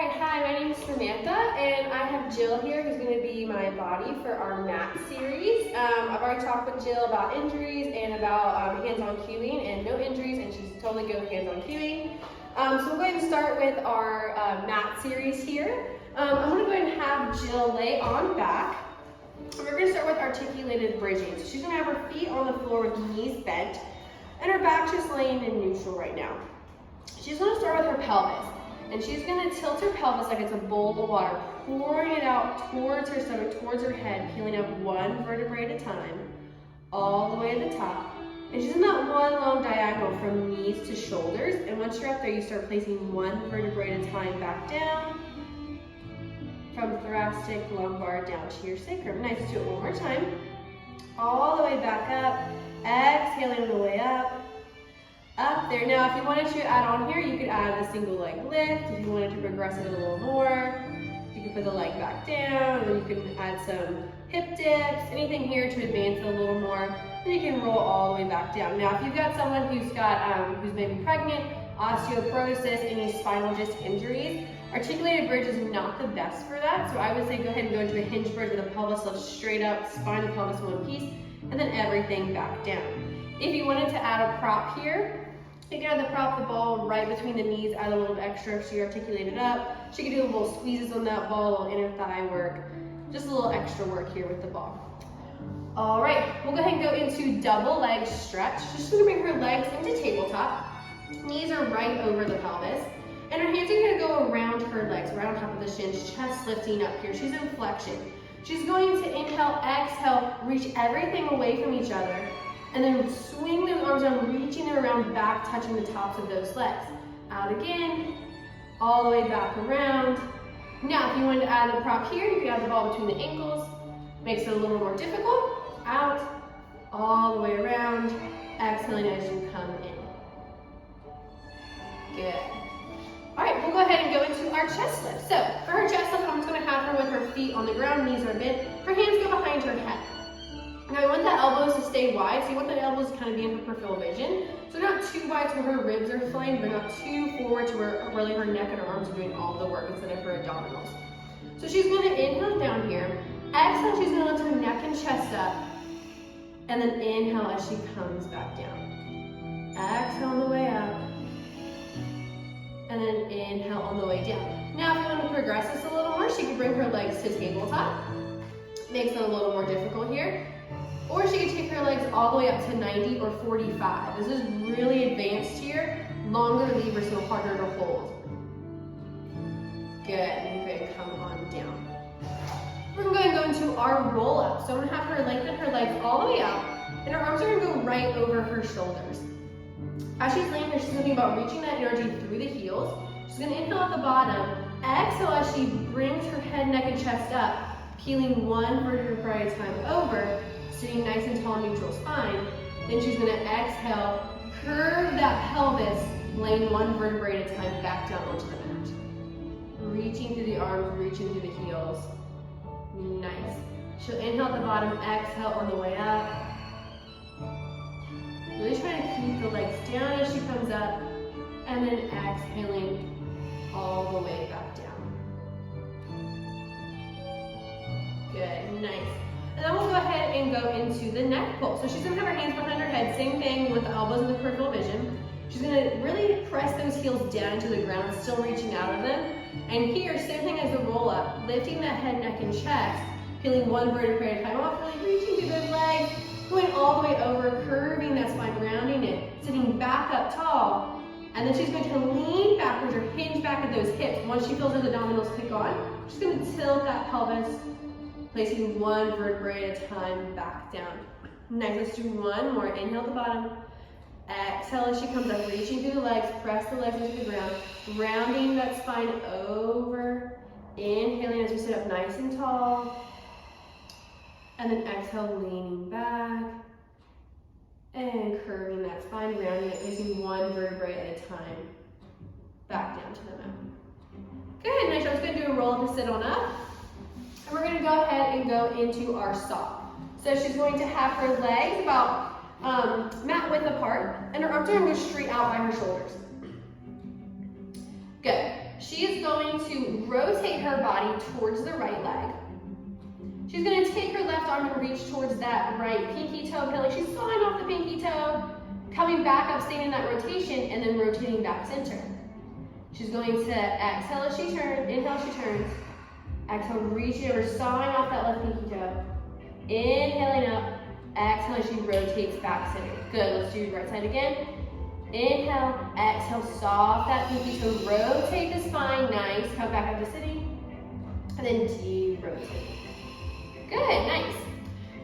Alright, hi, my name is Samantha, and I have Jill here who's going to be my body for our mat series. I've already talked with Jill about injuries and about hands-on cueing, and no injuries, and she's totally good with hands-on cueing. So we're going to start with our mat series here. I'm going to go ahead and have Jill lay on back. And we're going to start with articulated bridging. So she's going to have her feet on the floor with knees bent, and her back just laying in neutral right now. She's going to start with her pelvis. And she's going to tilt her pelvis like it's a bowl of water, pouring it out towards her stomach, towards her head, peeling up one vertebrae at a time, all the way to the top. And she's in that one long diagonal from knees to shoulders. And once you're up there, you start placing one vertebrae at a time back down, from thoracic, lumbar, down to your sacrum. Nice, do it one more time. All the way back up, exhaling on the way up. Up there. Now, if you wanted to add on here, you could add a single leg lift. If you wanted to progress it a little more, you could put the leg back down, and then you can add some hip dips, anything here to advance it a little more. Then you can roll all the way back down. Now, if you've got someone who's maybe pregnant, osteoporosis, any spinal disc injuries, articulated bridge is not the best for that. So I would say go ahead and go into a hinge bridge with the pelvis lifts straight up, spine and pelvis in one piece, and then everything back down. If you wanted to add a prop here, you can add the prop, the ball right between the knees, add a little extra so you articulate it up. She can do a little squeezes on that ball, a little inner thigh work, just a little extra work here with the ball. All right, we'll go ahead and go into double leg stretch. She's gonna bring her legs into tabletop. Knees are right over the pelvis. And her hands are gonna go around her legs, right on top of the shins, chest lifting up here. She's in flexion. She's going to inhale, exhale, reach everything away from each other. And then swing those arms down, reaching them around back, touching the tops of those legs. Out again, all the way back around. Now, if you wanted to add the prop here, you could add the ball between the ankles. Makes it a little more difficult. Out, all the way around, exhaling as you come in. Good. All right, we'll go ahead and go into our chest lift. So, for her chest lift, I'm just gonna have her with her feet on the ground, knees are bent. Her hands go behind her head. Now, you want the elbows to stay wide, so you want the elbows to kind of be in her peripheral vision. So not too wide to where her ribs are flamed, but not too forward to where really her neck and her arms are doing all the work instead of her abdominals. So she's going to inhale down here. Exhale, she's going to lift her neck and chest up. And then inhale as she comes back down. Exhale on the way up. And then inhale on the way down. Now, if you want to progress this a little more, she can bring her legs to tabletop. Makes it a little more difficult here. Or she can take her legs all the way up to 90 or 45. This is really advanced here. Longer levers, so harder to hold. Good, and good, come on down. We're gonna go ahead and go into our roll up. So I'm gonna have her lengthen her legs all the way out, and her arms are gonna go right over her shoulders. As she's laying there, she's gonna think about reaching that energy through the heels. She's gonna inhale at the bottom, exhale as she brings her head, neck, and chest up, peeling one vertebrae at a time over, sitting nice and tall, neutral spine. Then she's gonna exhale, curve that pelvis, laying one vertebrae at a time back down onto the mat. Reaching through the arms, reaching through the heels. Nice. She'll inhale at the bottom, exhale on the way up. Really trying to keep the legs down as she comes up, and then exhaling all the way back down. Good, nice. And then we'll go ahead and go into the neck pull. So she's gonna have her hands behind her head, same thing with the elbows in the peripheral vision. She's gonna really press those heels down into the ground, still reaching out of them. And here, same thing as the roll up, lifting that head, neck, and chest, peeling one vertebrae at a time off, really reaching through those legs, going all the way over, curving that spine, rounding it, sitting back up tall. And then she's going to lean backwards or hinge back at those hips. Once she feels those abdominals kick on, she's gonna tilt that pelvis, placing one vertebrae at a time back down. Next, let's do one more. Inhale at the bottom. Exhale as she comes up, reaching through the legs, press the legs into the ground, rounding that spine over. Inhaling as we sit up nice and tall. And then exhale, leaning back. And curving that spine, rounding it, placing one vertebrae at a time back down to the mat. Good, nice. I'm just gonna do a roll up and sit on up. And we're gonna go ahead and go into our saw. So she's going to have her legs about mat width apart, and her arms are gonna go straight out by her shoulders. Good. She is going to rotate her body towards the right leg. She's gonna take her left arm and reach towards that right pinky toe, like she's sawing off the pinky toe, coming back up, staying in that rotation, and then rotating back center. She's going to exhale as she turns, inhale, she turns, exhale, reaching over, sawing off that left pinky toe, inhaling up, exhale as she rotates back center. Good, let's do the right side again. Inhale, exhale, soft that pinky toe, rotate the spine, nice, come back up to sitting, and then de-rotate. Good, nice.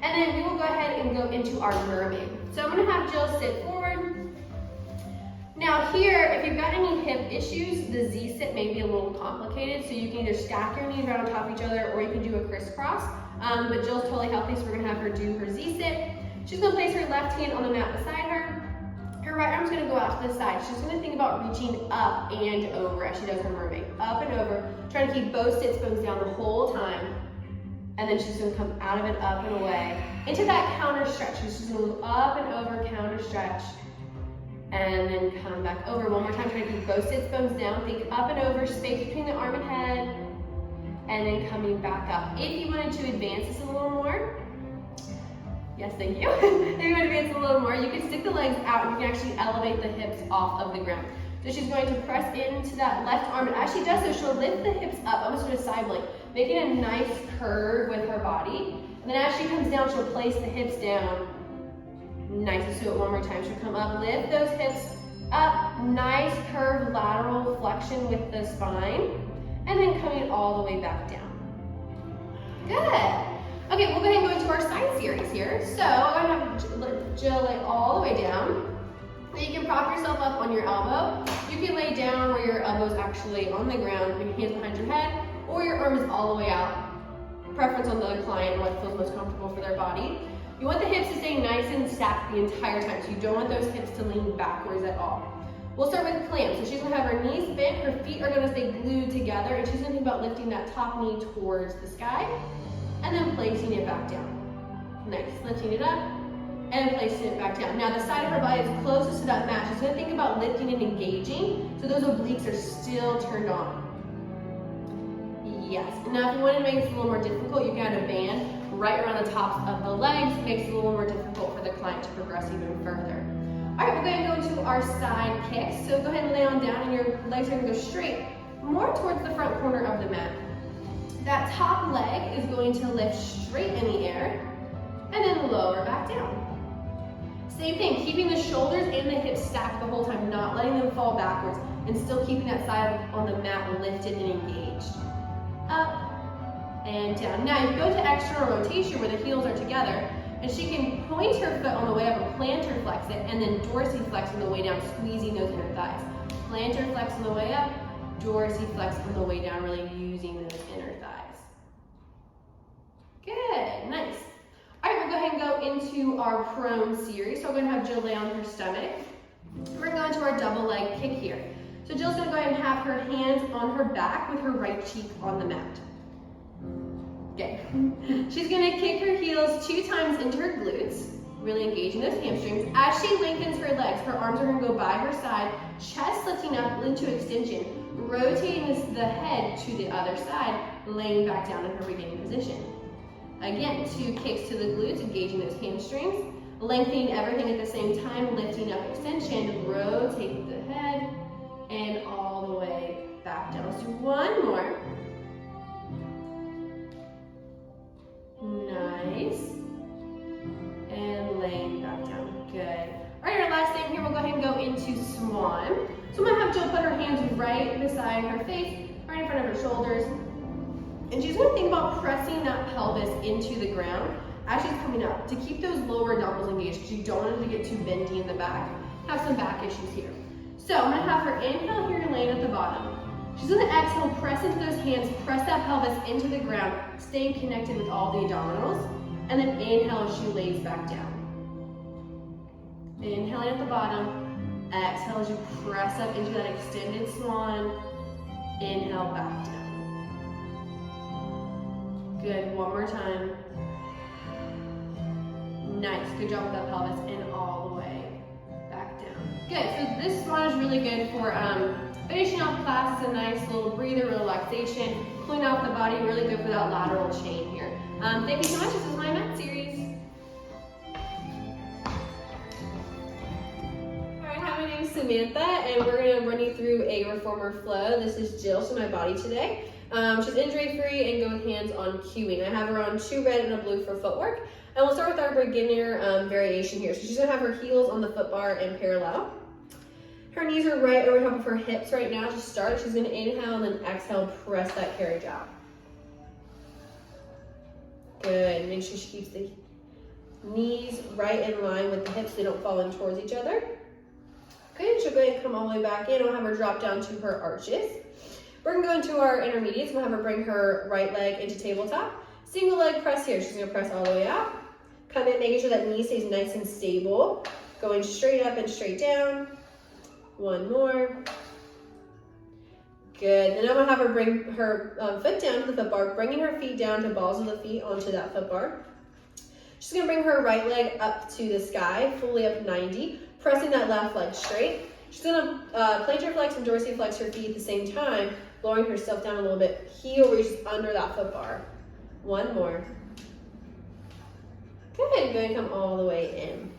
And then we will go ahead and go into our mermaid. So I'm gonna have Jill sit forward. Now here, if you've got any hip issues, the Z-sit may be a little complicated, so you can either stack your knees right on top of each other or you can do a crisscross. But Jill's totally healthy, so we're gonna have her do her Z-sit. She's gonna place her left hand on the mat beside her. Her right arm's gonna go out to the side. She's gonna think about reaching up and over as she does her mermaid. Up and over, trying to keep both sits bones down the whole time. And then she's gonna come out of it, up and away, into that counter stretch. She's just gonna move up and over, counter stretch, and then come back over. One more time, try to keep both sits bones down. Think up and over, space between the arm and head, and then coming back up. If you wanted to advance this a little more, yes, thank you. If you want to advance a little more, you can stick the legs out and you can actually elevate the hips off of the ground. So she's going to press into that left arm, and as she does so, she'll lift the hips up, almost sort of side blade, making a nice curve with her body. And then as she comes down, she'll place the hips down. Nice, let's do it one more time. She'll come up, lift those hips up, nice curved lateral flexion with the spine, and then coming all the way back down. Good. Okay, we'll go ahead and go into our side series here. So I'm gonna have Jill lay all the way down. You can prop yourself up on your elbow. You can lay down where your elbow's actually on the ground, with your hands behind your head, or your arm is all the way out. Preference on the client and what feels most comfortable for their body. You want the hips to stay nice and stacked the entire time, so you don't want those hips to lean backwards at all. We'll start with clamp. So she's gonna have her knees bent, her feet are gonna stay glued together, and she's gonna think about lifting that top knee towards the sky, and then placing it back down. Nice, lifting it up, and placing it back down. Now the side of her body is closest to that mat. She's gonna think about lifting and engaging, so those obliques are still turned on. Yes, now if you want to make this a little more difficult, you can add a band right around the tops of the legs. It makes it a little more difficult for the client to progress even further. All right, we're going to go into our side kicks. So go ahead and lay on down, and your legs are going to go straight, more towards the front corner of the mat. That top leg is going to lift straight in the air, and then lower back down. Same thing, keeping the shoulders and the hips stacked the whole time, not letting them fall backwards, and still keeping that side on the mat lifted and engaged. Up and down. Now you go to external rotation where the heels are together, and she can point her foot on the way up and plantar flex it, and then dorsiflex on the way down, squeezing those inner thighs. Plantar flex on the way up, dorsiflex on the way down, really using those inner thighs. Good, nice. All right, we'll go ahead and go into our prone series. So we're gonna have Jill lay on her stomach. We're gonna go into our double leg kick here. So Jill's gonna go ahead and have her hands on her back with her right cheek on the mat. Good. She's gonna kick her heels 2 times into her glutes, really engaging those hamstrings. As she lengthens her legs, her arms are gonna go by her side, chest lifting up into extension, rotating the head to the other side, laying back down in her beginning position. Again, 2 kicks to the glutes, engaging those hamstrings, lengthening everything at the same time, lifting up extension, rotate the head, and all the way back down. Let's do one more. Nice. And laying back down. Good. All right, our last thing here, we'll go ahead and go into swan. So I'm gonna have Jill put her hands right beside her face, right in front of her shoulders. And she's gonna think about pressing that pelvis into the ground as she's coming up to keep those lower abdominals engaged, because you don't want them to get too bendy in the back. Have some back issues here. So I'm gonna have her inhale here, laying at the bottom. She's gonna exhale, press into those hands, press that pelvis into the ground, staying connected with all the abdominals, and then inhale as she lays back down. Inhaling at the bottom, exhale as you press up into that extended swan, inhale back down. Good, one more time. Nice, good job with that pelvis, and all the way back down. Good, so this swan is really good for finishing off class. It's a nice little breather, really like relaxation, pulling off the body, really good for that lateral chain here. Thank you so much. This is my mat series. All right, hi, my name is Samantha, and we're gonna run you through a reformer flow. This is Jill, so my body today. She's injury-free and go with hands on cueing. I have her on 2 red and a blue for footwork. And we'll start with our beginner variation here. So she's gonna have her heels on the foot bar and parallel. Her knees are right over top of her hips right now to start. She's gonna inhale and then exhale, press that carriage out. Good, make sure she keeps the knees right in line with the hips so they don't fall in towards each other. Good, she'll go ahead and come all the way back in. I'll have her drop down to her arches. We're gonna go into our intermediates. We'll have her bring her right leg into tabletop. Single leg press here. She's gonna press all the way out. Come in, making sure that knee stays nice and stable. Going straight up and straight down. One more. Good. Then I'm gonna have her bring her foot down to the foot bar, bringing her feet down to balls of the feet onto that foot bar. She's gonna bring her right leg up to the sky, fully up 90, pressing that left leg straight. She's gonna plantar flex and dorsiflex her feet at the same time, lowering herself down a little bit. Heel reaches under that foot bar. One more. Good, go ahead and come all the way in.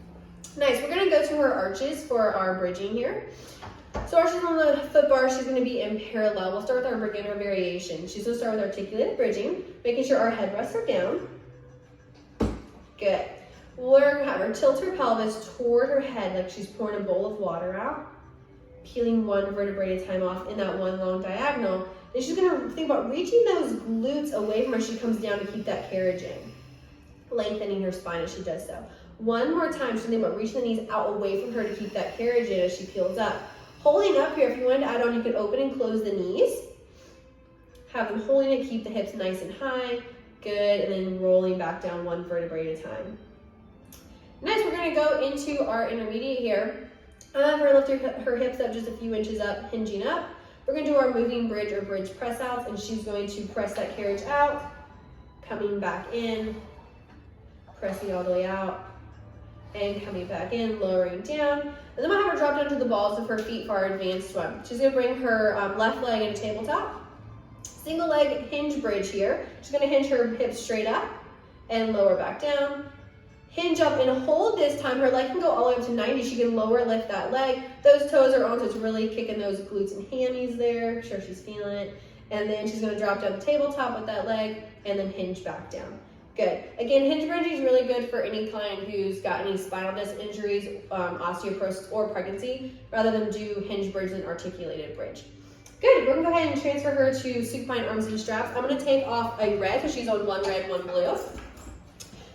Nice, we're gonna go to her arches for our bridging here. So arches on the foot bar, she's gonna be in parallel. We'll start with our beginner variation. She's gonna start with articulated bridging, making sure our head rests are down. Good. We're gonna have her tilt her pelvis toward her head like she's pouring a bowl of water out, peeling one vertebrae at a time off in that one long diagonal. Then she's gonna think about reaching those glutes away from her as she comes down to keep that carriage in. Lengthening her spine as she does so. One more time, she's thinking about reaching the knees out away from her to keep that carriage in as she peels up. Holding up here, if you wanted to add on, you could open and close the knees. Have them holding it, keep the hips nice and high. Good, and then rolling back down one vertebrae at a time. Next, we're gonna go into our intermediate here. Have her lift her hips up just a few inches up, hinging up. We're gonna do our moving bridge or bridge press outs, and she's going to press that carriage out, coming back in, pressing all the way out, and coming back in, lowering down. And then I'm gonna have her drop down to the balls of her feet for our advanced one. She's gonna bring her left leg into tabletop. Single leg hinge bridge here. She's gonna hinge her hips straight up and lower back down. Hinge up and hold this time. Her leg can go all the way up to 90. She can lower lift that leg. Those toes are on, so it's really kicking those glutes and hammies there. I'm sure she's feeling it. And then she's gonna drop down the tabletop with that leg and then hinge back down. Good. Again, hinge bridge is really good for any client who's got any spinal disc injuries, osteoporosis, or pregnancy, rather than do hinge bridge and articulated bridge. Good. We're gonna go ahead and transfer her to supine arms and straps. I'm gonna take off a red because she's on 1 red, 1 blue.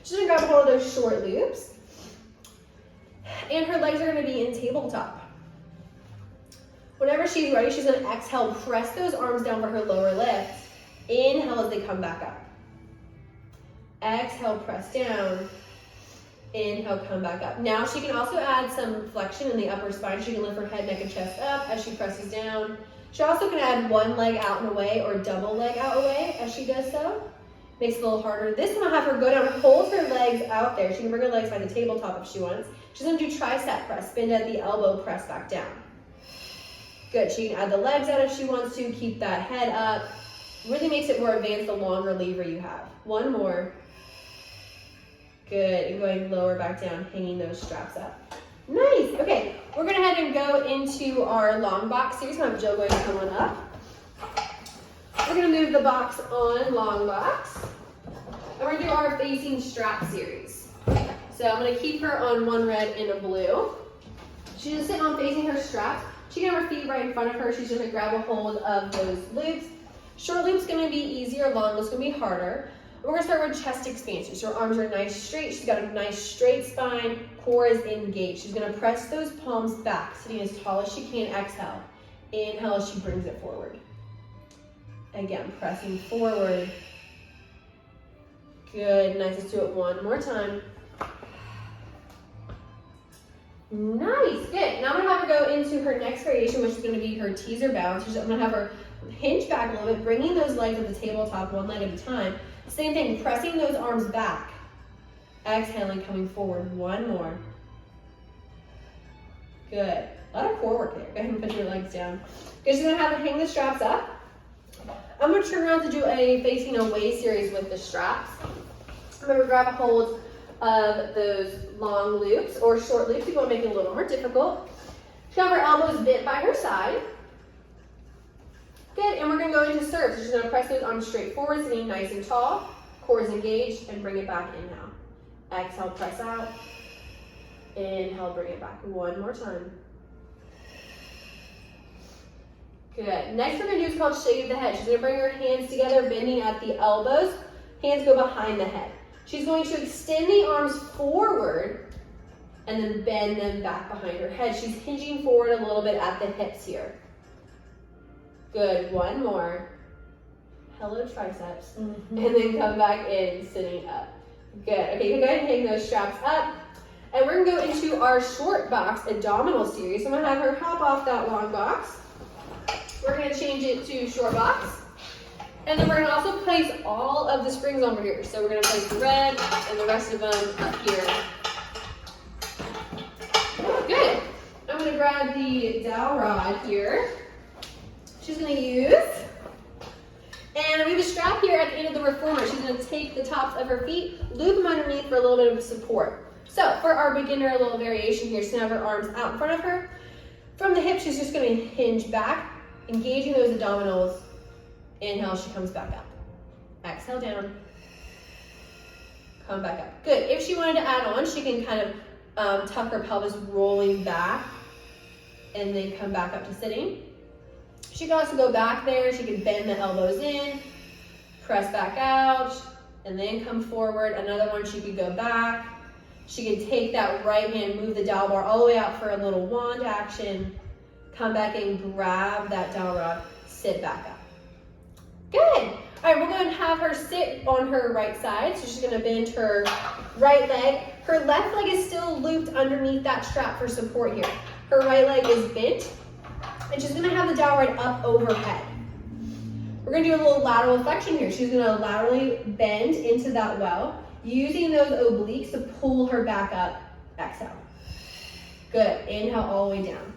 She's gonna grab a hold of those short loops. And her legs are gonna be in tabletop. Whenever she's ready, she's gonna exhale, press those arms down for her lower lift. Inhale as they come back up. Exhale, press down. Inhale, come back up. Now she can also add some flexion in the upper spine. She can lift her head, neck, and chest up as she presses down. She also can add 1 leg out and away or double leg out away as she does so. Makes it a little harder. This time I'll have her go down and hold her legs out there. She can bring her legs by the tabletop if she wants. She's gonna do tricep press, bend at the elbow, press back down. Good, she can add the legs out if she wants to, keep that head up. Really makes it more advanced the longer lever you have. One more. Good, and going lower back down, hanging those straps up. Nice, okay. We're gonna head and go into our long box series. I'm gonna have Jill go ahead and come on up. We're gonna move the box on long box. And we're gonna do our facing strap series. So I'm gonna keep her on 1 red and a blue. She's just sitting on facing her straps. She can have her feet right in front of her. She's gonna grab a hold of those loops. Short loop's gonna be easier, long loop's gonna be harder. We're gonna start with chest expansion. So her arms are nice straight. She's got a nice straight spine. Core is engaged. She's gonna press those palms back, sitting as tall as she can. Exhale. Inhale as she brings it forward. Again, pressing forward. Good, nice. Let's do it one more time. Nice, good. Now I'm gonna have her go into her next variation, which is gonna be her teaser bounce. I'm gonna have her hinge back a little bit, bringing those legs at the tabletop 1 leg at a time. Same thing, pressing those arms back. Exhaling, coming forward. 1 more. Good. A lot of core work there. Go ahead and put your legs down. Good, she's gonna have her hang the straps up. I'm gonna turn around to do a facing away series with the straps. Remember, grab a hold of those long loops or short loops if you want to make it a little more difficult. She'll have her elbows bent by her side. Good, and we're gonna go into serve. So she's gonna press those arms straight forward, sitting nice and tall, core is engaged, and bring it back in now. Exhale, press out. Inhale, bring it back. One more time. Good. Next we're going to do is called shake of the head. She's going to bring her hands together, bending at the elbows. Hands go behind the head. She's going to extend the arms forward and then bend them back behind her head. She's hinging forward a little bit at the hips here. Good. One more. Hello, triceps. And then come back in, sitting up. Good. Okay, you can go ahead and hang those straps up. And we're going to go into our short box abdominal series. So I'm going to have her hop off that long box. We're going to change it to short box. And then we're going to also place all of the springs over here. So we're going to place the red and the rest of them up here. Good. I'm going to grab the dowel rod here. She's going to use. And we have a strap here at the end of the reformer. She's going to take the tops of her feet, loop them underneath for a little bit of support. So for our beginner, a little variation here. She's going to have her arms out in front of her. From the hips, she's just going to hinge back. Engaging those abdominals. Inhale, she comes back up. Exhale down. Come back up. Good. If she wanted to add on, she can kind of tuck her pelvis rolling back and then come back up to sitting. She can also go back there. She can bend the elbows in, press back out, and then come forward. Another one, she could go back. She can take that right hand, move the dowel bar all the way out for a little wand action. Come back and grab that dowel rod, sit back up. Good. All right, we're going to have her sit on her right side. So she's going to bend her right leg. Her left leg is still looped underneath that strap for support here. Her right leg is bent, and she's going to have the dowel rod up overhead. We're going to do a little lateral flexion here. She's going to laterally bend into that well, using those obliques to pull her back up. Exhale. Good. Inhale all the way down.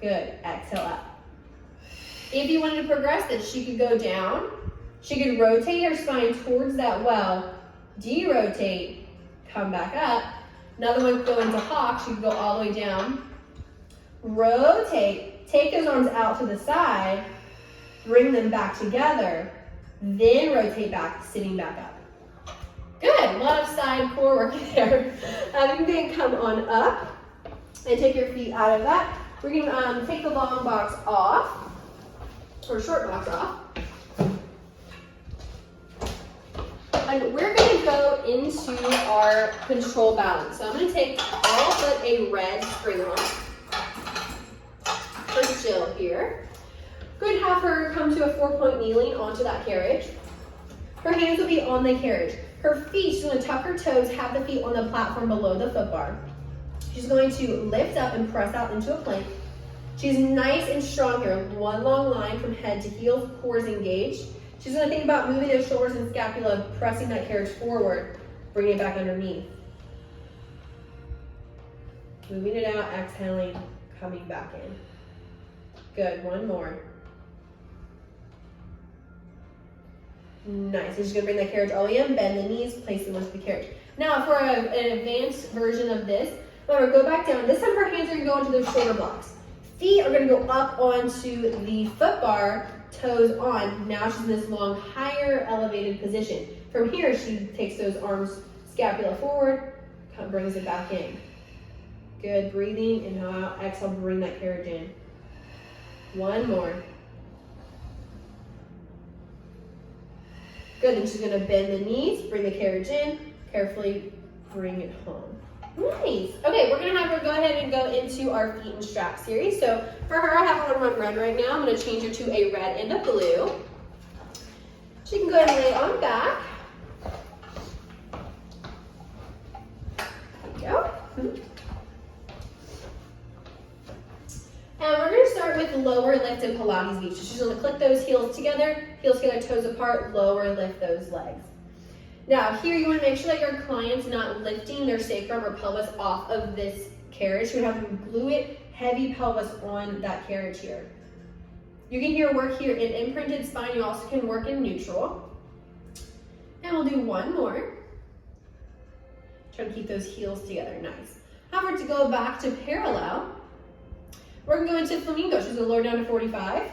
Good. Exhale up. If you wanted to progress this, she could go down. She could rotate her spine towards that well, derotate, come back up. Another one could go into hawk. She could go all the way down. Rotate. Take those arms out to the side. Bring them back together. Then rotate back, sitting back up. Good. A lot of side core work there. You can come on up and take your feet out of that. We're going to take the long box off, or short box off. And we're going to go into our control balance. So I'm going to take all but a red spring on for Jill here. Good, have her come to a 4-point kneeling onto that carriage. Her hands will be on the carriage. Her feet, she's going to tuck her toes, have the feet on the platform below the foot bar. She's going to lift up and press out into a plank. She's nice and strong here. One long line from head to heels, core is engaged. She's going to think about moving those shoulders and scapula, pressing that carriage forward, bringing it back underneath. Moving it out, exhaling, coming back in. Good, one more. Nice. So she's going to bring that carriage all the way in, bend the knees, place them onto the carriage. Now for an advanced version of this, remember, go back down. This time her hands are going to go into those shoulder blocks. Feet are going to go up onto the foot bar, toes on. Now she's in this long, higher elevated position. From here, she takes those arms, scapula forward, brings it back in. Good, breathing, inhale out, exhale, bring that carriage in. One more. Good, then she's going to bend the knees, bring the carriage in, carefully bring it home. Nice. Okay, we're going to have her go ahead and go into our feet and strap series. So for her, I have her on red right now. I'm going to change her to a red and a blue. She can go ahead and lay on back. There you go. And we're going to start with lower lift and Pilates beach. So she's going to click those heels together, toes apart, lower lift those legs. Now here you want to make sure that your client's not lifting their sacrum or pelvis off of this carriage. You're going to have to glue it, heavy pelvis on that carriage here. You can here work here in imprinted spine. You also can work in neutral. And we'll do one more. Try to keep those heels together, nice. However, to go back to parallel, we're gonna go into flamingo. She's gonna lower down to 45.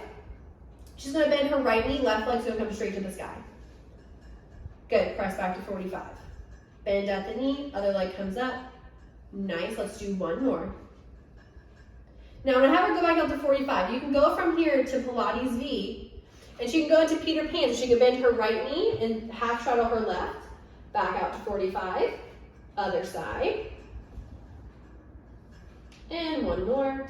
She's gonna bend her right knee, left leg's gonna come straight to the sky. Good, press back to 45. Bend at the knee, other leg comes up. Nice, let's do one more. Now I'm gonna have her go back up to 45. You can go from here to Pilates V, and she can go into Peter Pan. So she can bend her right knee and half straddle her left. Back out to 45, other side. And one more.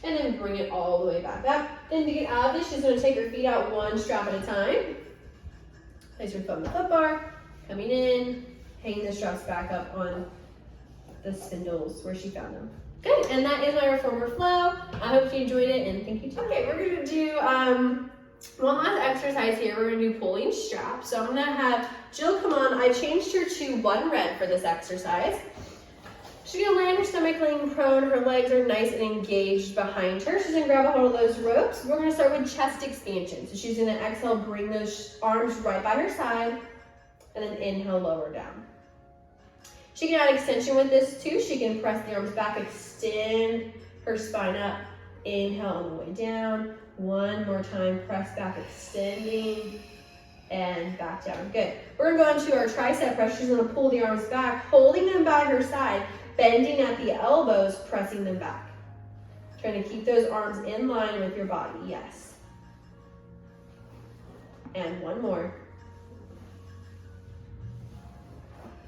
And then bring it all the way back up. Then to get out of this, she's gonna take her feet out one strap at a time. Place your foot on the foot bar, coming in, hanging the straps back up on the spindles where she found them. Good, and that is my reformer flow. I hope you enjoyed it, and thank you too. Okay, we're gonna do one last exercise here. We're gonna do pulling straps. So I'm gonna have Jill come on. I changed her to one red for this exercise. She's gonna land her stomach laying prone. Her legs are nice and engaged behind her. She's gonna grab a hold of those ropes. We're gonna start with chest expansion. So she's gonna exhale, bring those arms right by her side, and then inhale, lower down. She can add extension with this too. She can press the arms back, extend her spine up, inhale on the way down. One more time, press back, extending, and back down. Good. We're gonna go into our tricep press. She's gonna pull the arms back, holding them by her side, bending at the elbows, pressing them back. Trying to keep those arms in line with your body, yes. And one more.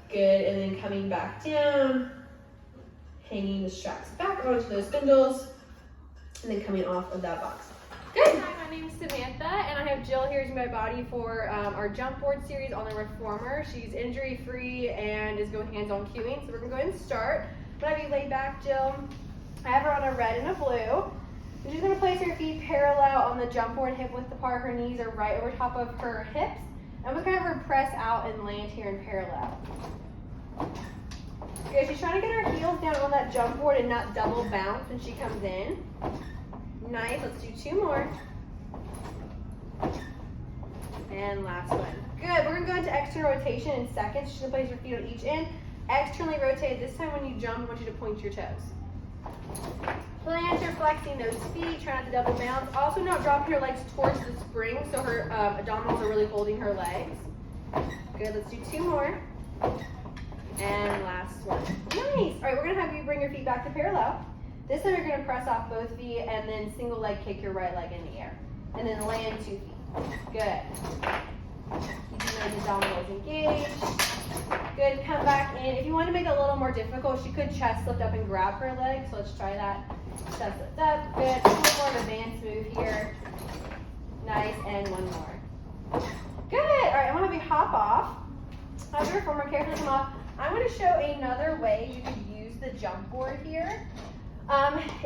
Good, and then coming back down, hanging the straps back onto those spindles, and then coming off of that box. Good. Hi, my name's Samantha, and I have Jill here as my body for our jump board series on the reformer. She's injury-free and is going hands-on cueing, so we're gonna go ahead and start. I'm gonna have you lay back, Jill. I have her on a red and a blue. And she's gonna place her feet parallel on the jump board, hip width apart. Her knees are right over top of her hips. I'm just gonna have her press out and land here in parallel. Good, she's trying to get her heels down on that jump board and not double bounce when she comes in. Nice, let's do two more. And last one. Good, we're gonna go into external rotation in seconds. She's gonna place her feet on each end. Externally rotate. This time when you jump, I want you to point your toes. Plantar flexing those feet, try not to double bounce. Also not dropping her legs towards the spring so her abdominals are really holding her legs. Good, let's do two more. And last one. Nice. All right, we're gonna have you bring your feet back to parallel. This time you're gonna press off both feet and then single leg kick your right leg in the air. And then land 2 feet. Good. Keeping those abdominals engaged. Good, come back in. If you want to make it a little more difficult, she could chest lift up and grab her leg. So let's try that. Chest lift up. Good. A little more of an advanced move here. Nice, and one more. Good. All right, I'm gonna have you hop off. Have your reformer carefully come off. I'm going to show another way you can use the jump board here.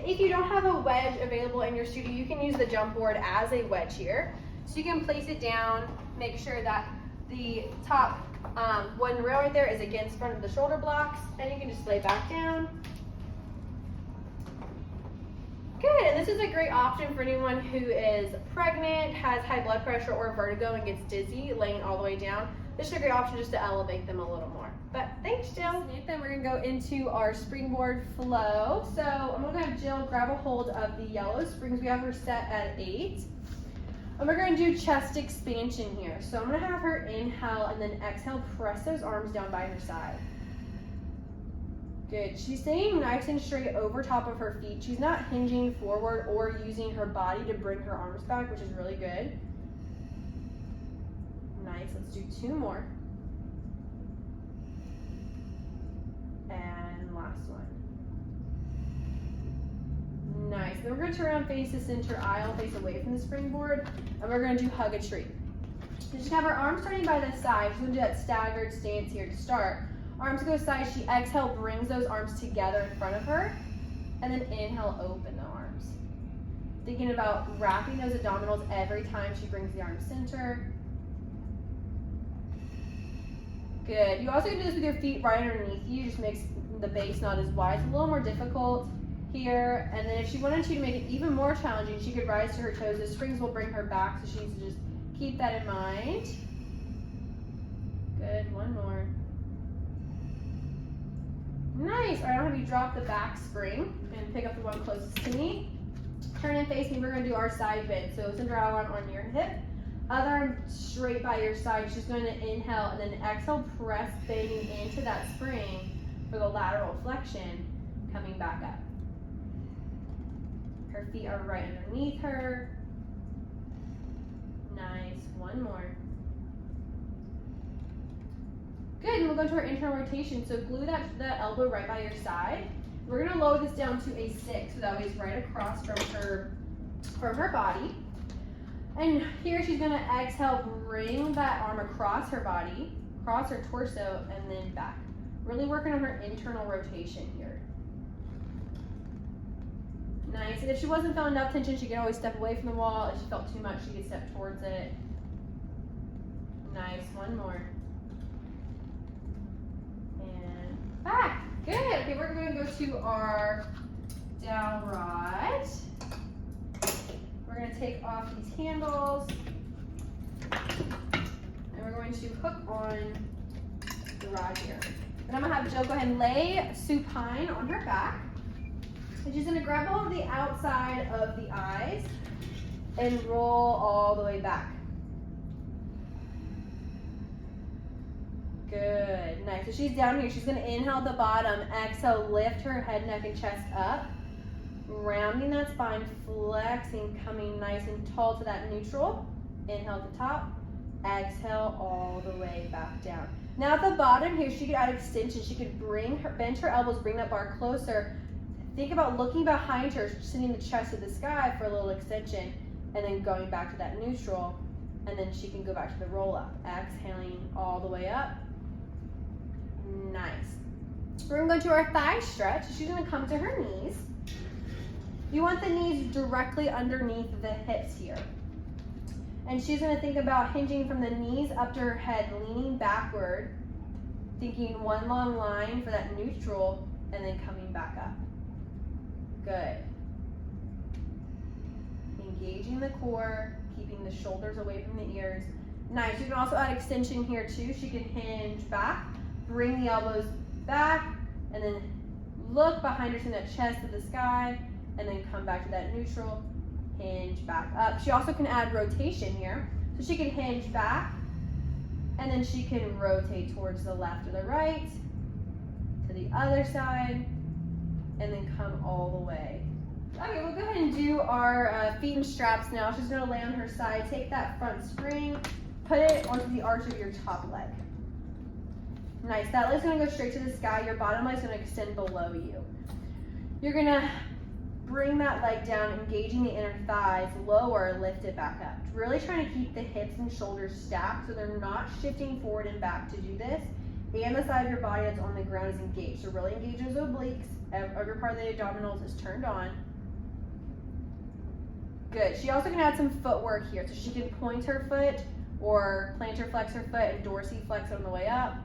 If you don't have a wedge available in your studio, you can use the jump board as a wedge here. So you can place it down, make sure that the top one rail right there is against front of the shoulder blocks, and you can just lay back down. Good, and this is a great option for anyone who is pregnant, has high blood pressure or vertigo and gets dizzy laying all the way down. This is a great option just to elevate them a little more. But thanks, Jill. Then we're gonna go into our springboard flow. So I'm gonna have Jill grab a hold of the yellow springs. We have her set at 8. And we're gonna do chest expansion here. So I'm gonna have her inhale and then exhale, press those arms down by her side. Good, she's staying nice and straight over top of her feet. She's not hinging forward or using her body to bring her arms back, which is really good. Nice, let's do 2 more. And last one. Nice, then we're gonna turn around, face the center aisle, face away from the springboard, and we're gonna do hug a tree. So just have her arms turning by the side. She's gonna do that staggered stance here to start. Arms go side, she exhale, brings those arms together in front of her, and then inhale, open the arms. Thinking about wrapping those abdominals every time she brings the arms center. Good. You also can do this with your feet right underneath you. Just makes the base not as wide. It's a little more difficult here. And then if she wanted to make it even more challenging, she could rise to her toes. The springs will bring her back, so she needs to just keep that in mind. Good, one more. Nice. All right, I'll have you drop the back spring and pick up the one closest to me. Turn and face me. We're going to do our side bend. So center arm on your hip, other arm straight by your side. She's going to inhale and then exhale, press bending into that spring for the lateral flexion, coming back up. Her feet are right underneath her. Nice. One more. Good, and we'll go to our internal rotation. So glue that elbow right by your side. We're gonna lower this down to a 6, so that way it's right across from her body. And here she's gonna exhale, bring that arm across her body, across her torso, and then back. Really working on her internal rotation here. Nice, and if she wasn't feeling enough tension, she could always step away from the wall. If she felt too much, she could step towards it. Nice, one more. Back. Good. Okay, we're going to go to our down rod. We're going to take off these handles. And we're going to hook on the rod here. And I'm going to have Jill go ahead and lay supine on her back. And she's going to grab hold of the outside of the eyes and roll all the way back. Good, nice. So she's down here. She's gonna inhale at the bottom, exhale, lift her head, neck, and chest up. Rounding that spine, flexing, coming nice and tall to that neutral. Inhale at the top, exhale all the way back down. Now at the bottom here, she could add extension. She could bend her elbows, bring that bar closer. Think about looking behind her, sending the chest to the sky for a little extension, and then going back to that neutral, and then she can go back to the roll up. Exhaling all the way up. Nice. We're gonna go to our thigh stretch. She's gonna come to her knees. You want the knees directly underneath the hips here. And she's gonna think about hinging from the knees up to her head, leaning backward, thinking one long line for that neutral, and then coming back up. Good. Engaging the core, keeping the shoulders away from the ears. Nice. You can also add extension here too. She can hinge back, bring the elbows back, and then look behind her, send that chest to the sky, and then come back to that neutral, hinge back up. She also can add rotation here. So she can hinge back, and then she can rotate towards the left or the right, to the other side, and then come all the way. Okay, we'll go ahead and do our feet and straps now. She's gonna lay on her side, take that front spring, put it onto the arch of your top leg. Nice, that leg's gonna go straight to the sky. Your bottom leg's gonna extend below you. You're gonna bring that leg down, engaging the inner thighs, lower, lift it back up. Really trying to keep the hips and shoulders stacked so they're not shifting forward and back to do this. And the side of your body that's on the ground is engaged. So really engage those obliques. Every part of the abdominals is turned on. Good. She also can add some footwork here. So she can point her foot or plantar flex her foot and dorsiflex on the way up.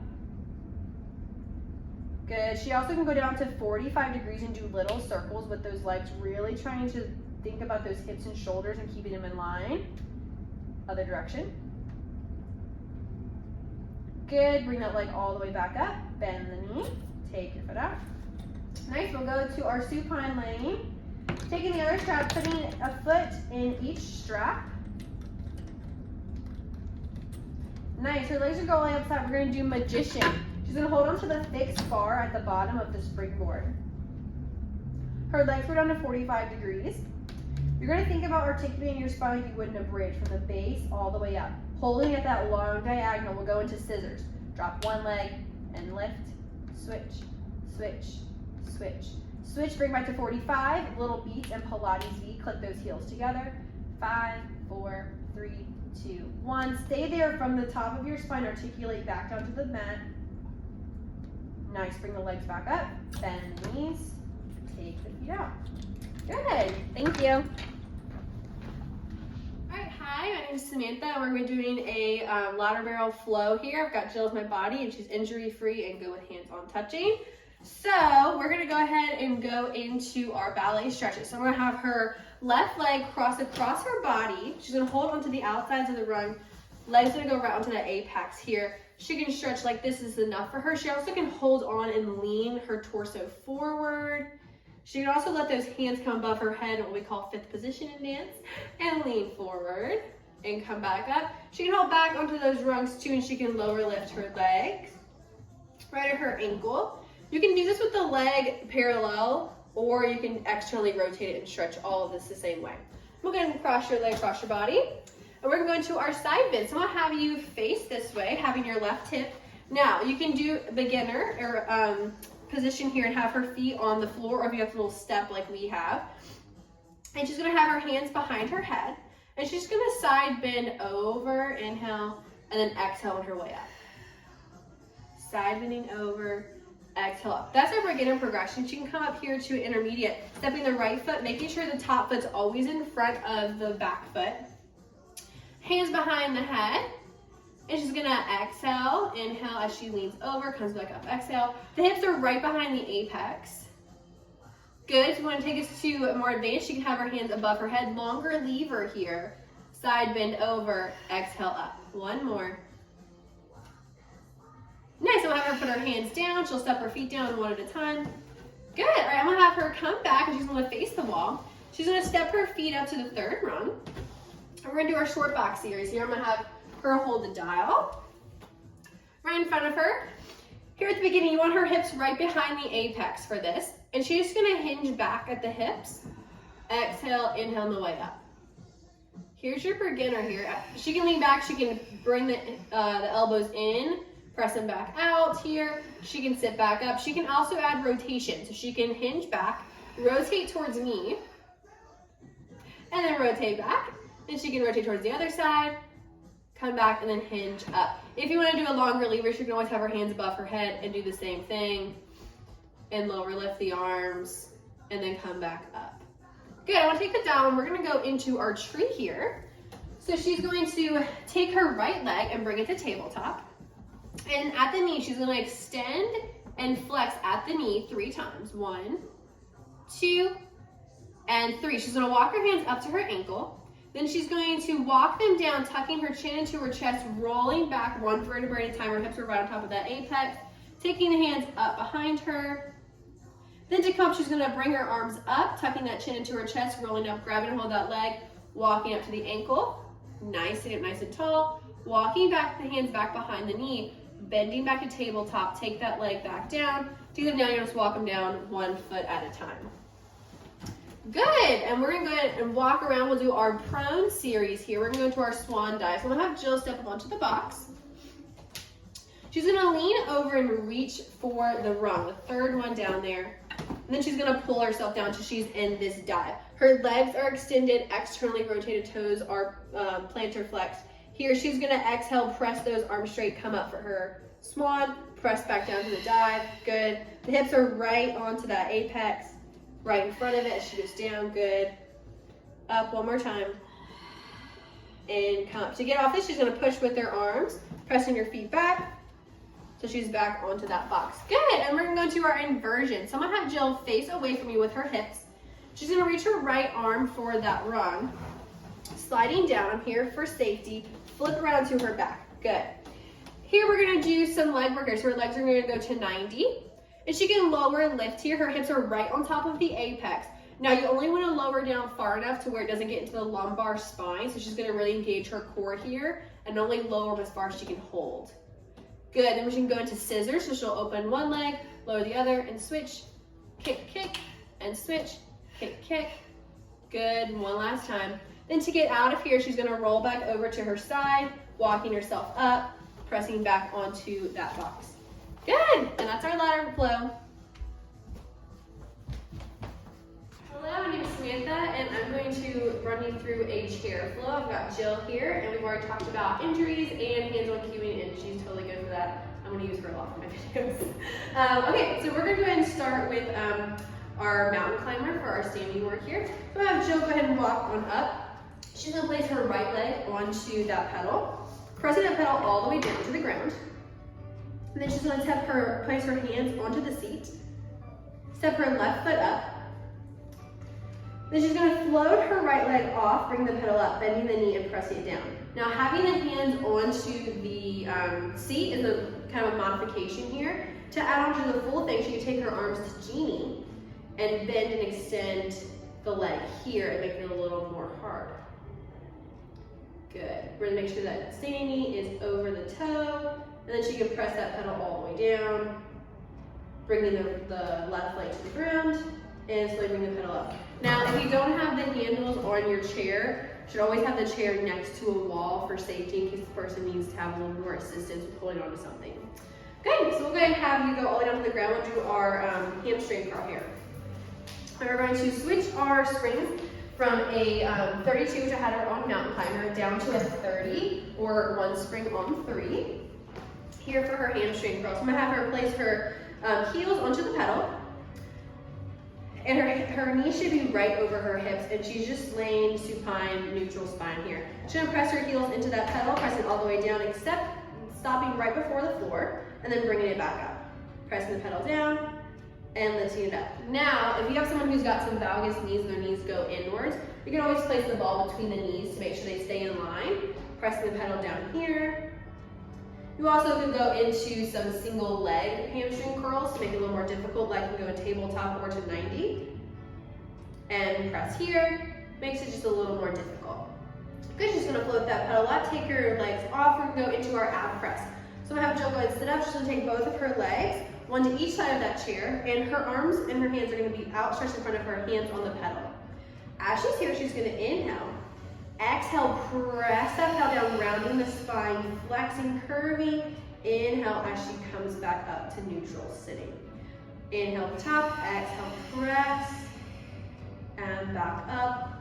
Good. She also can go down to 45 degrees and do little circles with those legs, really trying to think about those hips and shoulders and keeping them in line. Other direction. Good. Bring that leg all the way back up. Bend the knee. Take your foot out. Nice. We'll go to our supine laying. Taking the other strap, putting a foot in each strap. Nice. Her legs are going upside. We're going to do magician. She's going to hold on to the fixed bar at the bottom of the springboard. Her legs were down to 45 degrees. You're going to think about articulating your spine like you would in a bridge from the base all the way up. Holding at that long diagonal, we'll go into scissors. Drop one leg and lift, switch, switch, switch. Switch, bring back to 45, little beats and Pilates V. Click those heels together. 5, 4, 3, 2, 1. Stay there from the top of your spine. Articulate back down to the mat. Nice. Bring the legs back up. Bend the knees. Take the feet out. Good. Thank you. All right. Hi, my name is Samantha. We're going to be doing a lateral barrel flow here. I've got Jill as my body, and she's injury-free and good with hands-on touching. So we're gonna go ahead and go into our ballet stretches. So I'm gonna have her left leg cross across her body. She's gonna hold onto the outsides of the rung. Legs gonna go right onto the apex here. She can stretch like this is enough for her. She also can hold on and lean her torso forward. She can also let those hands come above her head, what we call fifth position in dance, and lean forward and come back up. She can hold back onto those rungs too, and she can lower lift her legs right at her ankle. You can do this with the leg parallel, or you can externally rotate it and stretch all of this the same way. We're going to cross your leg, cross your body, and we're going to go into our side bend. So I'm going to have you face this way, having your left hip. Now, you can do beginner or position here and have her feet on the floor, or if you have a little step like we have. And she's going to have her hands behind her head, and she's going to side bend over, inhale, and then exhale on her way up. Side bending over, exhale up. That's our beginner progression. She can come up here to intermediate, stepping the right foot, making sure the top foot's always in front of the back foot. Hands behind the head. And she's gonna exhale, inhale as she leans over, comes back up, exhale. The hips are right behind the apex. Good, if you wanna take us to more advanced, she can have her hands above her head, longer lever here. Side bend over, exhale up. One more. Nice, I'm gonna have her put her hands down. She'll step her feet down one at a time. Good, all right, I'm gonna have her come back and she's gonna face the wall. She's gonna step her feet up to the third rung. And we're gonna do our short back series here. I'm gonna have her hold the dial right in front of her. Here at the beginning, you want her hips right behind the apex for this. And she's just gonna hinge back at the hips. Exhale, inhale on the way up. Here's your beginner here. She can lean back, she can bring the elbows in, press them back out here. She can sit back up. She can also add rotation. So she can hinge back, rotate towards me, and then rotate back. And she can rotate towards the other side, come back, and then hinge up. If you want to do a longer lever, she can always have her hands above her head and do the same thing. And lower lift the arms, and then come back up. Good, I want to take the dial, and we're going to go into our tree here. So she's going to take her right leg and bring it to tabletop. And at the knee, she's going to extend and flex at the knee 3 times. 1, 2, and 3. She's going to walk her hands up to her ankle. Then she's going to walk them down, tucking her chin into her chest, rolling back 1 vertebra at a time. Her hips are right on top of that apex. Taking the hands up behind her. Then to come, she's going to bring her arms up, tucking that chin into her chest, rolling up, grabbing and hold that leg, walking up to the ankle. Nice, sit up nice and tall. Walking back, the hands back behind the knee. Bending back to tabletop, take that leg back down. Take them down, you just walk them down 1 foot at a time. Good, and we're gonna go ahead and walk around. We'll do our prone series here. We're gonna go into our swan dive. So I'm gonna have Jill step up onto the box. She's gonna lean over and reach for the rung, the third one down there. And then she's gonna pull herself down till she's in this dive. Her legs are extended, externally rotated toes are plantar flexed. Here, she's gonna exhale, press those arms straight, come up for her swan, press back down to the dive, good. The hips are right onto that apex, right in front of it as she goes down, good. Up one more time, and come up. To get off this, she's gonna push with her arms, pressing your feet back, so she's back onto that box. Good, and we're gonna go into our inversion. So I'm gonna have Jill face away from you with her hips. She's gonna reach her right arm for that rung, sliding down here for safety, flip around to her back, good. Here we're gonna do some leg work here. So her legs are gonna go to 90. And she can lower and lift here. Her hips are right on top of the apex. Now you only wanna lower down far enough to where it doesn't get into the lumbar spine. So she's gonna really engage her core here and only lower them as far as she can hold. Good, then we can go into scissors. So she'll open one leg, lower the other, and switch, kick, kick, and switch, kick, kick. Good, one last time. Then to get out of here, she's gonna roll back over to her side, walking herself up, pressing back onto that box. Good, and that's our ladder flow. Hello, my name is Samantha, and I'm going to run you through a chair flow. I've got Jill here, and we've already talked about injuries and hands-on cueing, and she's totally good for that. I'm gonna use her a lot for my videos. Okay, so we're gonna go ahead and start with our mountain climber for our standing work here. So I'm gonna have Jill go ahead and walk on up. She's gonna place her right leg onto that pedal, pressing that pedal all the way down to the ground. And then she's gonna place her hands onto the seat, Step her left foot up. Then she's going to float her right leg off, bring the pedal up, bending the knee and pressing it down. Now having the hands onto the seat is a kind of a modification here. To add on to the full thing, she can take her arms to Genie and bend and extend the leg here and make it a little more hard. Good. We're going to make sure that standing knee is over the toe, and then she can press that pedal all the way down, bringing the left leg to the ground, and slowly bring the pedal up. Now, if you don't have the handles on your chair, you should always have the chair next to a wall for safety in case the person needs to have a little more assistance with holding on to something. Okay, so we'll go ahead and have you go all the way down to the ground. We'll do our hamstring curl here. And we're going to switch our springs from a 32, which I had her on mountain climber, down to a 30, or one spring on 3. Here for her hamstring curl. So I'm going to have her place her heels onto the pedal. And her knees should be right over her hips, and she's just laying supine, neutral spine here. She's gonna press her heels into that pedal, pressing all the way down, except stopping right before the floor, and then bringing it back up. Pressing the pedal down, and lifting it up. Now, if you have someone who's got some valgus knees and their knees go inwards, you can always place the ball between the knees to make sure they stay in line. Pressing the pedal down here. You also can go into some single leg hamstring curls to make it a little more difficult, like you can go a tabletop or to 90. And press here, makes it just a little more difficult. Good, she's gonna float that pedal up, take her legs off, we're gonna go into our ab press. So I'm gonna have Jill go ahead and sit up, she's gonna take both of her legs, one to each side of that chair, and her arms and her hands are gonna be outstretched in front of her, hands on the pedal. As she's here, she's gonna inhale. Exhale, press that pedal down, rounding the spine, flexing, curving. Inhale as she comes back up to neutral sitting. Inhale, top, exhale, press, and back up.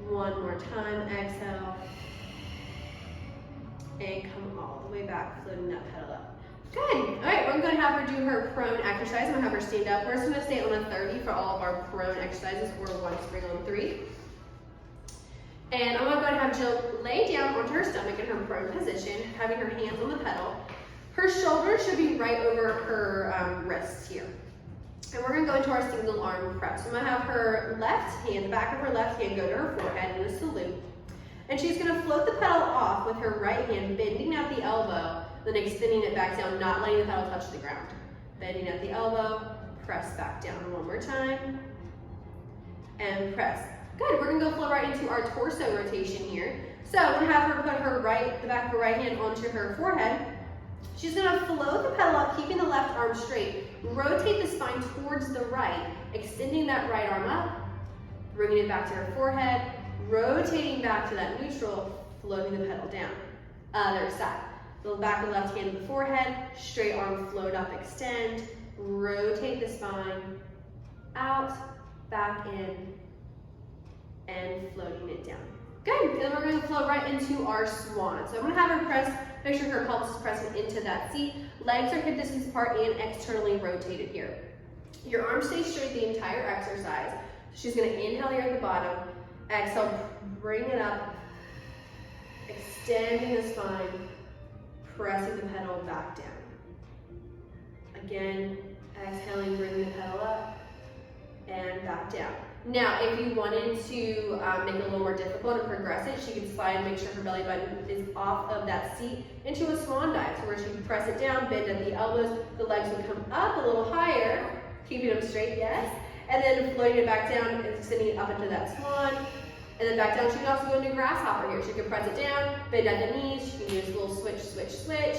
One more time, exhale. And come all the way back, floating that pedal up. Good. All right, we're going to have her do her prone exercise. I'm going to have her stand up. We're just going to stay on a 30 for all of our prone exercises, or one spring on 3. And I'm going to go ahead and have Jill lay down onto her stomach in her prone position, having her hands on the pedal. Her shoulders should be right over her wrists here. And we're going to go into our single arm press. So I'm going to have her left hand, the back of her left hand, go to her forehead in a salute. And she's going to float the pedal off with her right hand, bending at the elbow, then extending it back down, not letting the pedal touch the ground. Bending at the elbow, press back down one more time, and press. Good, we're going to go flow right into our torso rotation here. So I'm going to have her put the back of her right hand onto her forehead. She's going to float the pedal up, keeping the left arm straight. Rotate the spine towards the right, extending that right arm up, bringing it back to her forehead, rotating back to that neutral, floating the pedal down. Other side. The back of the left hand to the forehead, straight arm float up, extend, rotate the spine, out, back in, and floating it down. Good, and then we're going to flow right into our swan. So I'm going to have her press, make sure her pelvis is pressing into that seat. Legs are hip distance apart and externally rotated here. Your arms stay straight the entire exercise. She's going to inhale here at the bottom, exhale, bring it up, extending the spine, pressing the pedal back down. Again, exhaling, bring the pedal up, and back down. Now, if you wanted to make it a little more difficult and progress it, she could slide and make sure her belly button is off of that seat into a swan dive. So where she would press it down, bend at the elbows, the legs would come up a little higher, keeping them straight, yes, and then floating it back down and extending it up into that swan, and then back down. She can also go into grasshopper here. She can press it down, bend at the knees, she can use a little switch, switch, switch,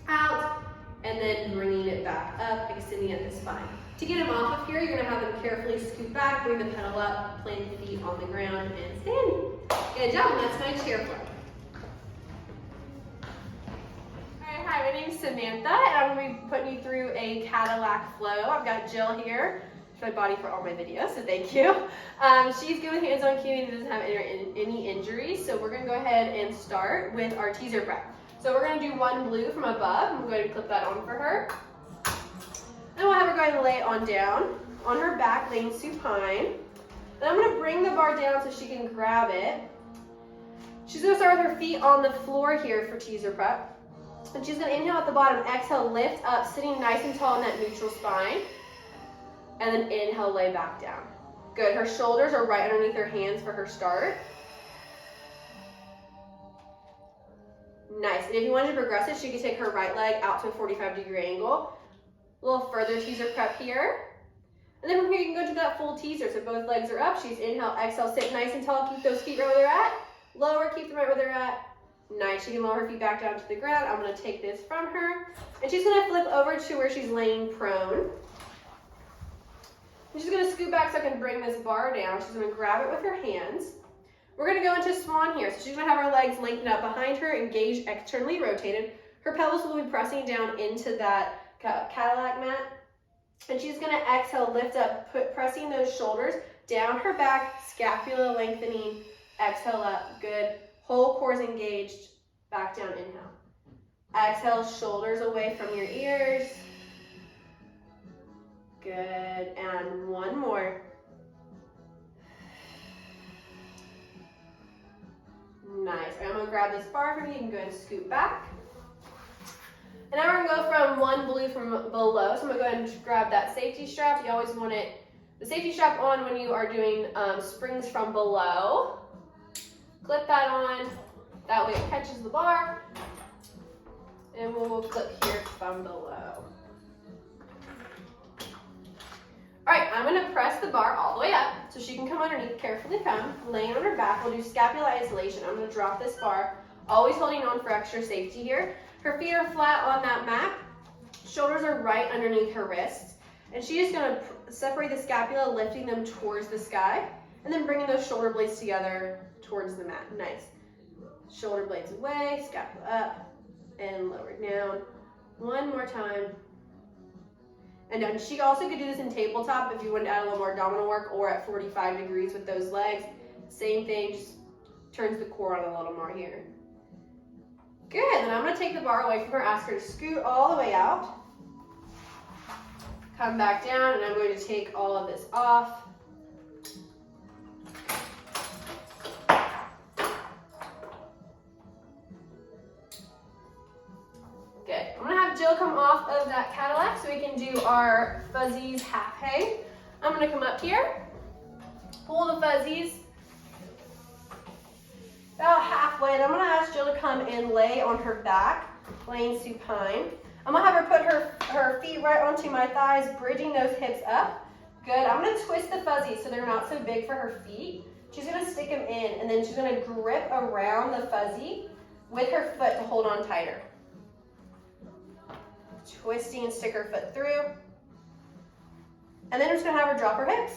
out, and then bringing it back up, extending at the spine. To get them off of here, you're going to have them carefully scoot back, bring the pedal up, plant the feet on the ground, and stand. Good job, that's my chair flow. Alright, hi, my name's Samantha, and I'm going to be putting you through a Cadillac flow. I've got Jill here. My body for all my videos, so thank you. She's good with hands-on cueing and doesn't have any injuries, so we're going to go ahead and start with our teaser breath. So we're going to do one blue from above. I'm going to clip that on for her. Then we'll have her go ahead and lay on down, on her back, laying supine. Then I'm going to bring the bar down so she can grab it. She's going to start with her feet on the floor here for teaser prep. And she's going to inhale at the bottom, exhale, lift up, sitting nice and tall in that neutral spine. And then inhale, lay back down. Good, her shoulders are right underneath her hands for her start. Nice, and if you wanted to progress it, she could take her right leg out to a 45-degree angle. A little further teaser prep here. And then from here, you can go to that full teaser. So both legs are up. She's inhale, exhale, sit nice and tall. Keep those feet right where they're at. Lower, keep them right where they're at. Nice, she can lower her feet back down to the ground. I'm gonna take this from her. And she's gonna flip over to where she's laying prone. I'm just gonna scoot back so I can bring this bar down. She's gonna grab it with her hands. We're gonna go into swan here. So she's gonna have her legs lengthened up behind her, engaged, externally rotated. Her pelvis will be pressing down into that Cadillac mat. And she's gonna exhale, lift up, pressing those shoulders down her back, scapula lengthening, exhale up, good. Whole core is engaged, back down, inhale. Exhale, shoulders away from your ears. Good, and one more. Nice, all right, I'm gonna grab this bar from you, you can go ahead and scoot back. And now we're gonna go from one blue from below. So I'm gonna go ahead and grab that safety strap. You always want the safety strap on when you are doing springs from below. Clip that on, that way it catches the bar. And we'll clip here from below. All right, I'm gonna press the bar all the way up so she can come underneath, carefully come, laying on her back. We'll do scapula isolation. I'm gonna drop this bar, always holding on for extra safety here. Her feet are flat on that mat. Shoulders are right underneath her wrists. And she is gonna separate the scapula, lifting them towards the sky, and then bringing those shoulder blades together towards the mat. Nice. Shoulder blades away, scapula up, and lower down. One more time. And done. She also could do this in tabletop if you wanted to add a little more abdominal work, or at 45 degrees with those legs. Same thing, just turns the core on a little more here. Good, then I'm gonna take the bar away from her, ask her to scoot all the way out. Come back down, and I'm going to take all of this off. Good, I'm gonna have Jill come off of that Cadillac so we can do our fuzzies half hang. I'm gonna come up here, pull the fuzzies about halfway, and I'm gonna ask Jill to come and lay on her back, laying supine. I'm gonna have her put her feet right onto my thighs, bridging those hips up. Good, I'm gonna twist the fuzzies so they're not so big for her feet. She's gonna stick them in, and then she's gonna grip around the fuzzy with her foot to hold on tighter. Twisting and stick her foot through. And then I'm just gonna have her drop her hips.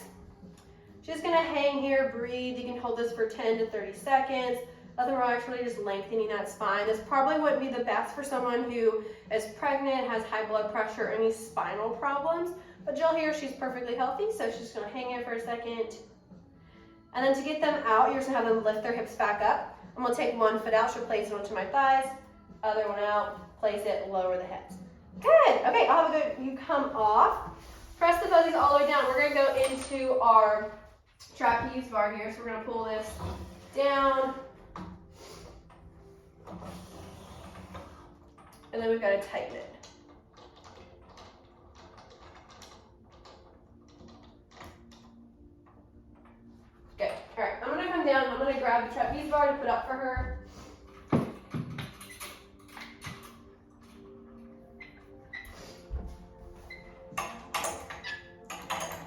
She's gonna hang here, breathe. You can hold this for 10 to 30 seconds. Nothing wrong, actually just lengthening that spine. This probably wouldn't be the best for someone who is pregnant, has high blood pressure, or any spinal problems. But Jill here, she's perfectly healthy, so she's just gonna hang here for a second. And then to get them out, you're just gonna have them lift their hips back up. I'm gonna take one foot out, she'll place it onto my thighs. Other one out, place it, lower the hips. Good, okay, I'll have a good, you come off. Press the fuzzies all the way down. We're gonna go into our trapeze bar here. So we're gonna pull this down. And then we've got to tighten it. Okay, all right, I'm gonna come down, I'm gonna grab the trapeze bar to put up for her.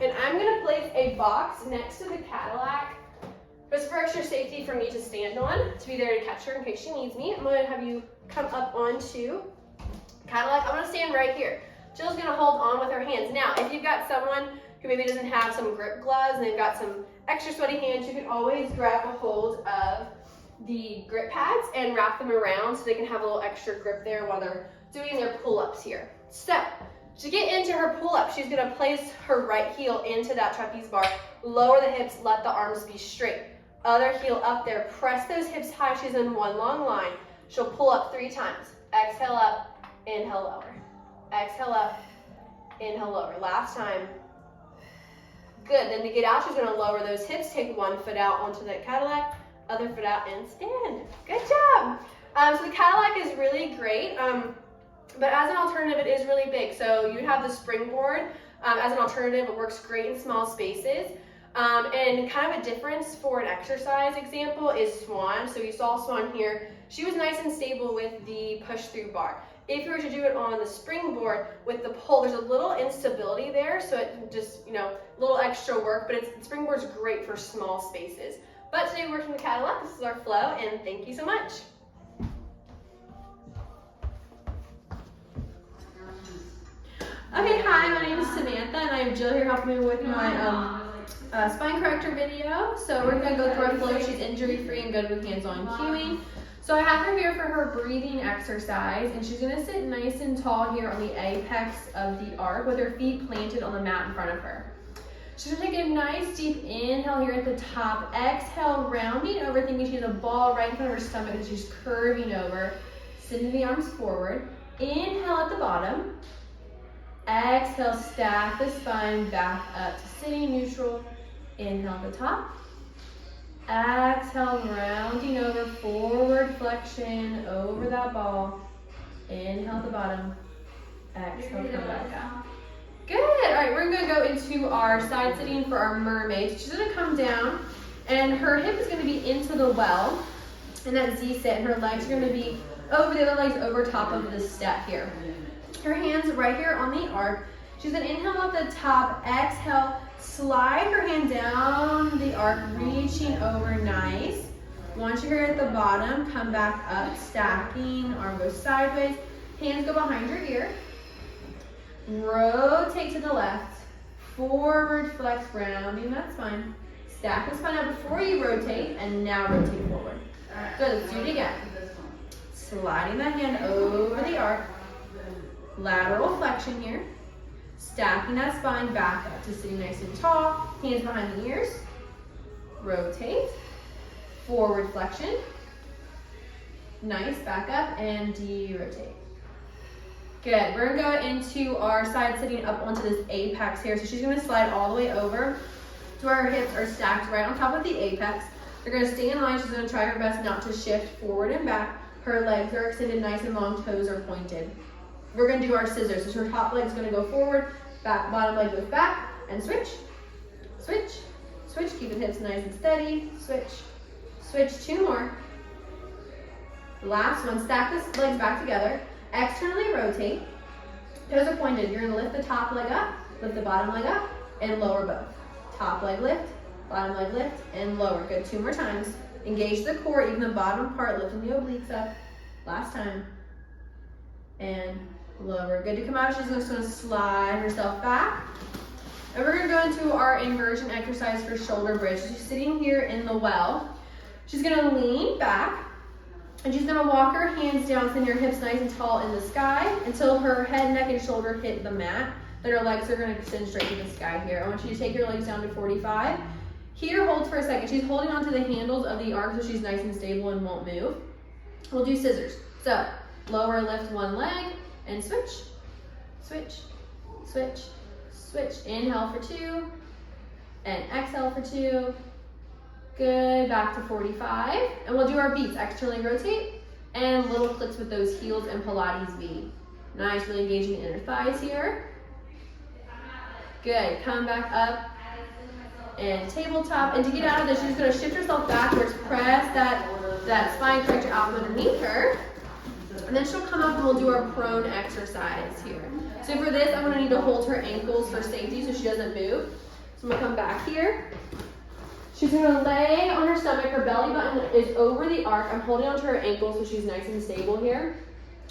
And I'm gonna place a box next to the Cadillac, just for extra safety for me to stand on, to be there to catch her in case she needs me. I'm gonna have you come up onto Cadillac. I'm gonna stand right here. Jill's gonna hold on with her hands. Now, if you've got someone who maybe doesn't have some grip gloves and they've got some extra sweaty hands, you can always grab a hold of the grip pads and wrap them around so they can have a little extra grip there while they're doing their pull-ups here. So, to get into her pull-up, she's gonna place her right heel into that trapeze bar, lower the hips, let the arms be straight. Other heel up there, press those hips high, she's in one long line. She'll pull up 3 times. Exhale up, inhale lower. Exhale up, inhale lower. Last time. Good, then to get out, she's gonna lower those hips, take one foot out onto that Cadillac, other foot out and stand. Good job. So the Cadillac is really great. But as an alternative, it is really big. So you have the springboard as an alternative. It works great in small spaces. And kind of a difference for an exercise example is Swan. So you saw Swan here. She was nice and stable with the push-through bar. If you were to do it on the springboard with the pole, there's a little instability there, so it just, a little extra work, but springboard's great for small spaces. But today we're working the Cadillac. This is our flow, and thank you so much. Okay, hi, my name is Samantha, and I have Jill here helping me with my spine corrector video. So we're gonna go through our flow. She's injury-free and good with hands-on cueing. So I have her here for her breathing exercise, and she's gonna sit nice and tall here on the apex of the arc with her feet planted on the mat in front of her. She's gonna take a nice deep inhale here at the top. Exhale, rounding over, thinking she has a ball right in front of her stomach and she's curving over. Sending the arms forward. Inhale at the bottom. Exhale, stack the spine back up to sitting neutral. Inhale at the top. Exhale, rounding over, forward flexion over that ball. Inhale at the bottom. Exhale, come back up. Good. All right, we're gonna go into our side sitting for our mermaid. She's gonna come down, and her hip is gonna be into the well in that Z sit, and her legs are gonna be over the other legs over top of the step here. Her hands right here on the arc. She's gonna inhale at the top, exhale, slide her hand down the arc, reaching over, nice. Once you're here at the bottom, come back up, stacking, arm goes sideways, hands go behind your ear. Rotate to the left, forward flex, rounding that spine. Stack the spine out before you rotate, and now rotate forward. Good, let's do it again. Sliding that hand over the arc, lateral flexion here. Stacking that spine back up to sitting nice and tall, hands behind the ears. Rotate, forward flexion. Nice, back up and de-rotate. Good, we're gonna go into our side sitting up onto this apex here. So she's gonna slide all the way over to where her hips are stacked right on top of the apex. They're gonna stay in line. She's gonna try her best not to shift forward and back. Her legs are extended nice and long, toes are pointed. We're gonna do our scissors. So her top leg's gonna go forward, back, bottom leg goes back, and switch, switch, switch. Keep the hips nice and steady. Switch, switch, two more. Last one, stack the legs back together. Externally rotate. Toes are pointed. You're gonna lift the top leg up, lift the bottom leg up, and lower both. Top leg lift, bottom leg lift, and lower. Good, two more times. Engage the core, even the bottom part, lifting the obliques up. Last time. And lower. Good to come out. She's just gonna slide herself back. And we're gonna go into our inversion exercise for shoulder bridge. She's sitting here in the well. She's gonna lean back, and she's gonna walk her hands down, send your hips nice and tall in the sky until her head, neck, and shoulder hit the mat. Then her legs are gonna extend straight to the sky here. I want you to take your legs down to 45. Here, hold for a second. She's holding onto the handles of the arc so she's nice and stable and won't move. We'll do scissors. So, lower lift one leg and switch, switch, switch, switch. Inhale for 2 and exhale for 2. Good, back to 45. And we'll do our beats. Externally rotate and little clicks with those heels and Pilates V. Nice, really engaging the inner thighs here. Good, come back up and tabletop. And to get out of this, she's gonna shift herself backwards, press that spine corrector out from underneath her. And then she'll come up and we'll do our prone exercise here. So for this, I'm gonna need to hold her ankles for safety so she doesn't move. So I'm gonna come back here. She's gonna lay on her stomach. Her belly button is over the arc. I'm holding onto her ankles so she's nice and stable here.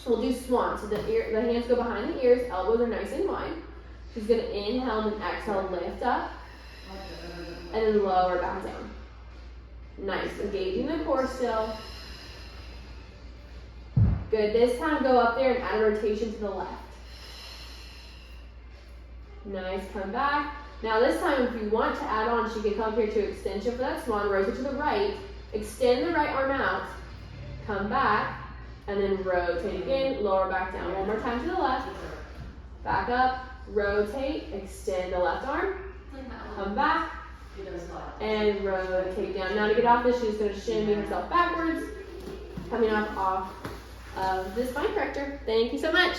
We'll do swan. So the hands go behind the ears, elbows are nice and wide. She's gonna inhale and exhale, lift up, and then lower back down. Nice, engaging the core still. Good, this time go up there and add a rotation to the left. Nice, come back. Now this time, if you want to add on, she can come up here to extension for that swan, rotate to the right, extend the right arm out, come back, and then rotate again, lower back down. One more time to the left, back up, rotate, extend the left arm, come back, and rotate down. Now to get off this, she's going to shimmy herself backwards, coming off of the spine corrector. Thank you so much.